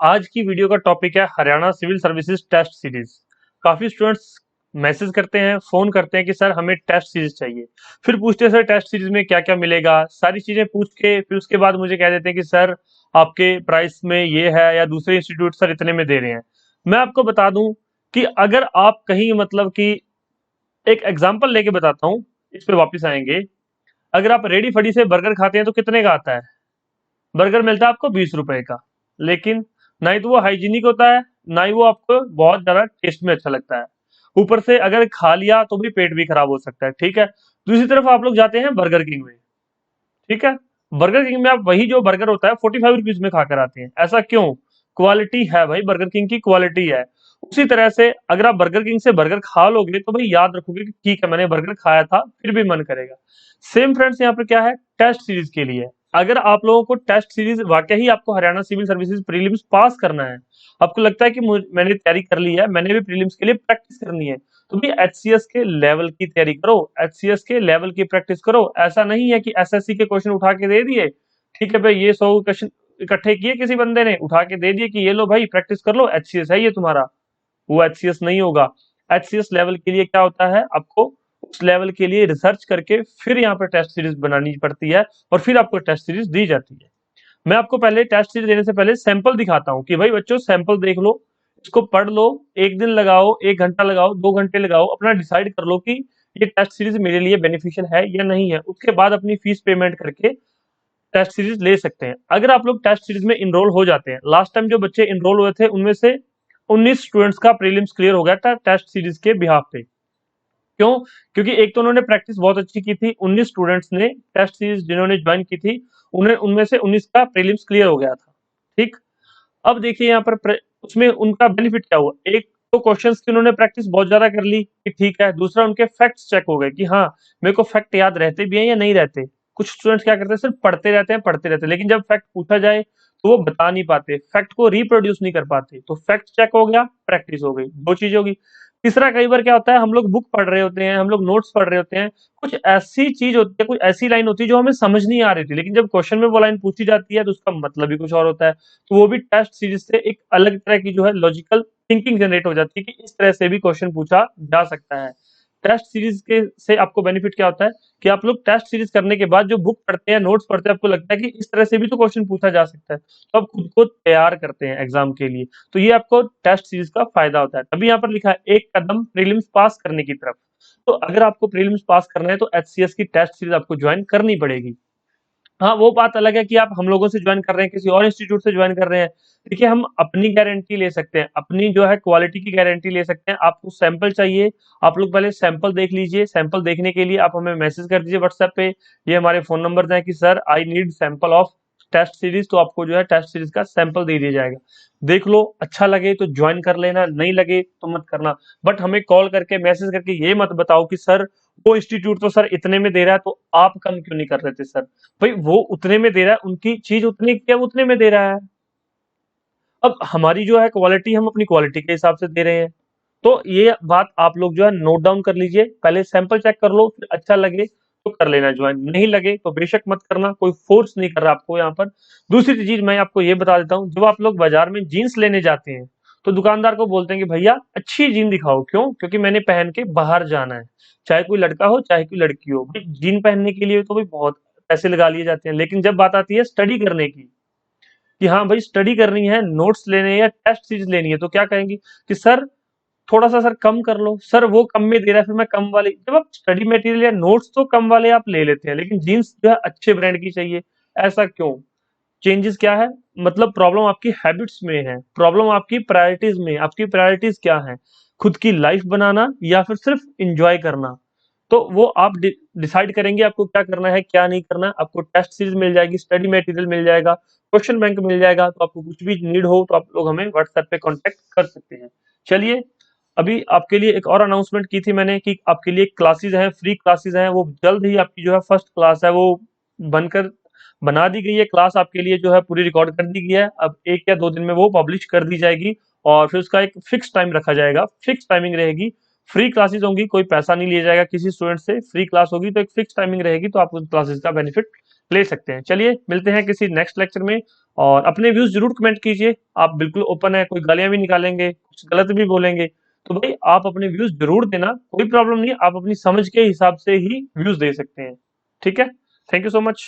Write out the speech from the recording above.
आज की वीडियो का टॉपिक है Haryana civil services test series. काफी स्टूडेंट्स मैसेज करते हैं, फोन करते हैं कि सर हमें टेस्ट सीरीज चाहिए। फिर पूछते हैं सर टेस्ट सीरीज में क्या क्या मिलेगा, सारी चीजें पूछ के फिर उसके बाद मुझे कह देते हैं कि सर आपके प्राइस में ये है या दूसरे इंस्टीट्यूट सर इतने में दे रहे हैं। मैं आपको बता दूं कि अगर आप कहीं मतलब कि एक एग्जाम्पल लेके बताता हूँ, इस पे वापस आएंगे। अगर आप रेडी फड़ी से बर्गर खाते हैं तो कितने का आता है? बर्गर मिलता है आपको 20 रुपए का। लेकिन ना ही तो वो हाइजीनिक होता है, ना ही वो आपको बहुत ज्यादा टेस्ट में अच्छा लगता है। ऊपर से अगर खा लिया तो भी पेट भी खराब हो सकता है। ठीक है, दूसरी तरफ आप लोग जाते हैं बर्गर किंग में। ठीक है, बर्गर किंग में आप वही जो बर्गर होता है 45 रुपीज में खाकर आते हैं। ऐसा क्यों? क्वालिटी है भाई, बर्गर किंग की क्वालिटी है। उसी तरह से अगर आप बर्गर किंग से बर्गर खा लोगे तो भाई याद रखोगे कि ठीक है मैंने बर्गर खाया था, फिर भी मन करेगा। सेम फ्रेंड्स यहाँ पर क्या है, टेस्ट सीरीज के लिए अगर आप लोगों को टेस्ट सीरीज वाकई ही आपको हरियाणा सिविल सर्विसेज प्रीलिम्स पास करना है, आपको लगता है कि मैंने तैयारी कर ली है, मैंने भी प्रीलिम्स के लिए प्रैक्टिस करनी है, तो भी एचसीएस के लेवल की तैयारी करो, एचसीएस के लेवल की प्रैक्टिस करो। ऐसा नहीं है कि एसएससी के क्वेश्चन उठा के दे दिए, ठीक है भाई ये 100 क्वेश्चन इकट्ठे किए किसी बंदे ने उठा के दे दिए कि ये लो भाई प्रैक्टिस कर लो, एचसीएस है ये तुम्हारा। वो एचसीएस नहीं होगा। एचसीएस लेवल के लिए क्या होता है, आपको उस लेवल के लिए रिसर्च करके फिर यहाँ पर टेस्ट सीरीज बनानी पड़ती है और फिर आपको टेस्ट सीरीज दी जाती है। मैं आपको पहले टेस्ट सीरीज देने से पहले सैंपल दिखाता हूँ कि भाई बच्चों सैंपल देख लो, इसको पढ़ लो, एक दिन लगाओ, 1 घंटा लगाओ, 2 घंटे लगाओ, अपना डिसाइड कर लो कि ये टेस्ट सीरीज मेरे लिए बेनिफिशियल है या नहीं है। उसके बाद अपनी फीस पेमेंट करके टेस्ट सीरीज ले सकते हैं। अगर आप लोग टेस्ट सीरीज में इनरोल हो जाते हैं, लास्ट टाइम जो बच्चे इनरोल हुए थे उनमें से 19 स्टूडेंट्स का प्रीलिम्स क्लियर हो गया था टेस्ट सीरीज के बिहाफ पे। क्यों? क्योंकि एक तो उन्होंने प्रैक्टिस बहुत अच्छी की थी, 19 स्टूडेंट्स ने टेस्ट सीरीज जिन्होंने ज्वाइन की थी, उन्हें उनमें से 19 का प्रीलिम्स क्लियर हो गया था। ठीक, अब देखिए यहाँ पर उसमें उनका बेनिफिट क्या हुआ। एक तो क्वेश्चंस की उन्होंने प्रैक्टिस बहुत ज्यादा कर ली कि ठीक है, दूसरा उनके फैक्ट्स चेक हो गए कि हाँ मेरे को फैक्ट याद रहते भी हैं या नहीं रहते। कुछ स्टूडेंट्स क्या करते हैं, सिर्फ पढ़ते रहते हैं, लेकिन जब फैक्ट पूछा जाए तो वो बता नहीं पाते, फैक्ट को रिप्रोड्यूस नहीं कर पाते। तो फैक्ट चेक हो गया, प्रैक्टिस हो गई, दो चीजें होगी। तीसरा, कई बार क्या होता है, हम लोग बुक पढ़ रहे होते हैं, हम लोग नोट्स पढ़ रहे होते हैं, कुछ ऐसी चीज होती है, कुछ ऐसी लाइन होती है जो हमें समझ नहीं आ रही थी, लेकिन जब क्वेश्चन में वो लाइन पूछी जाती है तो उसका मतलब ही कुछ और होता है। तो वो भी टेस्ट सीरीज से एक अलग तरह की जो है लॉजिकल थिंकिंग जनरेट हो जाती है कि इस तरह से भी क्वेश्चन पूछा जा सकता है। टेस्ट सीरीज के से आपको बेनिफिट क्या होता है कि आप लोग टेस्ट सीरीज करने के बाद जो बुक पढ़ते हैं, नोट्स पढ़ते हैं, आपको लगता है कि इस तरह से भी तो क्वेश्चन पूछा जा सकता है, तो आप खुद को तैयार करते हैं एग्जाम के लिए। तो ये आपको टेस्ट सीरीज का फायदा होता है। तभी यहाँ पर लिखा है एक कदम प्रीलिम्स पास करने की तरफ। तो अगर आपको प्रीलिम्स पास करना है तो एचसीएस की टेस्ट सीरीज आपको ज्वाइन करनी पड़ेगी। हाँ, वो बात अलग है कि आप हम लोगों से ज्वाइन कर रहे हैं, किसी और इंस्टीट्यूट से ज्वाइन कर रहे हैं। देखिए, हम अपनी गारंटी ले सकते हैं, अपनी जो है क्वालिटी की गारंटी ले सकते हैं। आपको सैंपल चाहिए, आप लोग पहले सैंपल देख लीजिए। सैंपल देखने के लिए आप हमें मैसेज कर दीजिए व्हाट्सएप पे, ये हमारे फोन नंबर हैं कि sir I need sample of test series, तो आपको जो है टेस्ट सीरीज का सैंपल दे दिया जाएगा। देख लो, अच्छा लगे तो ज्वाइन कर लेना, नहीं लगे तो मत करना। बट हमें कॉल करके मैसेज करके ये मत बताओ कि सर वो इंस्टीट्यूट तो सर इतने में दे रहा है तो आप कम क्यों नहीं कर रहे थे सर। भाई वो उतने में दे रहा है, उनकी चीज उतने की है, वो उतने में दे रहा है। अब हमारी जो है क्वालिटी, हम अपनी क्वालिटी के हिसाब से दे रहे हैं। तो ये बात आप लोग जो है नोट डाउन कर लीजिए, पहले सैंपल चेक कर लो, फिर अच्छा लगे तो कर लेना ज्वाइन, नहीं लगे तो बेशक मत करना, कोई फोर्स नहीं कर रहा आपको यहाँ पर। दूसरी चीज मैं आपको ये बता देता हूँ, जब आप लोग बाजार में जीन्स लेने जाते हैं तो दुकानदार को बोलते हैं कि भैया अच्छी जीन दिखाओ। क्यों? क्योंकि मैंने पहन के बाहर जाना है, चाहे कोई लड़का हो चाहे कोई लड़की हो। भाई जीन पहनने के लिए तो भाई बहुत पैसे लगा लिए जाते हैं, लेकिन जब बात आती है स्टडी करने की कि हाँ भाई स्टडी करनी है, नोट्स लेने हैं या टेस्ट सीरीज लेनी है, तो क्या कहेंगे कि सर थोड़ा सा सर कम कर लो, सर वो कम में दे रहा है फिर मैं कम वाले। जब आप स्टडी मटेरियल या नोट्स तो कम वाले आप ले लेते हैं, लेकिन जीन्स जो है अच्छे ब्रांड की चाहिए। ऐसा क्यों? चेंजेस क्या है, मतलब प्रॉब्लम आपकी हैबिट्स में है, प्रॉब्लम आपकी प्रायोरिटीज में है। आपकी प्रायोरिटीज क्या है, खुद की लाइफ बनाना या फिर सिर्फ इंजॉय करना? तो वो आप डिसाइड करेंगे आपको क्या करना है क्या नहीं करना है। आपको टेस्ट सीरीज मिल जाएगी, स्टडी मटेरियल मिल जाएगा, क्वेश्चन बैंक मिल जाएगा। तो आपको कुछ भी नीड हो तो आप लोग हमें व्हाट्सएप पे कांटेक्ट कर सकते हैं। चलिए, अभी आपके लिए एक और अनाउंसमेंट की थी मैंने कि आपके लिए क्लासेस हैं, फ्री क्लासेस हैं, वो जल्द ही आपकी जो है फर्स्ट क्लास है वो बनकर बना दी गई है। क्लास आपके लिए जो है पूरी रिकॉर्ड कर दी गई है, अब 1 या 2 दिन में वो पब्लिश कर दी जाएगी और फिर उसका एक फिक्स टाइम रखा जाएगा, फिक्स टाइमिंग रहेगी। फ्री क्लासेस होंगी, कोई पैसा नहीं लिया जाएगा किसी स्टूडेंट से, फ्री क्लास होगी तो एक फिक्स टाइमिंग रहेगी, तो आप उस क्लासेस का बेनिफिट ले सकते हैं। चलिए मिलते हैं किसी नेक्स्ट लेक्चर में। और अपने व्यूज जरूर कमेंट कीजिए। आप बिल्कुल ओपन है, कोई गालियां भी निकालेंगे, कुछ गलत भी बोलेंगे, तो भाई आप अपने व्यूज जरूर देना, कोई प्रॉब्लम नहीं है, आप अपनी समझ के हिसाब से ही व्यूज दे सकते हैं। ठीक है, थैंक यू सो मच।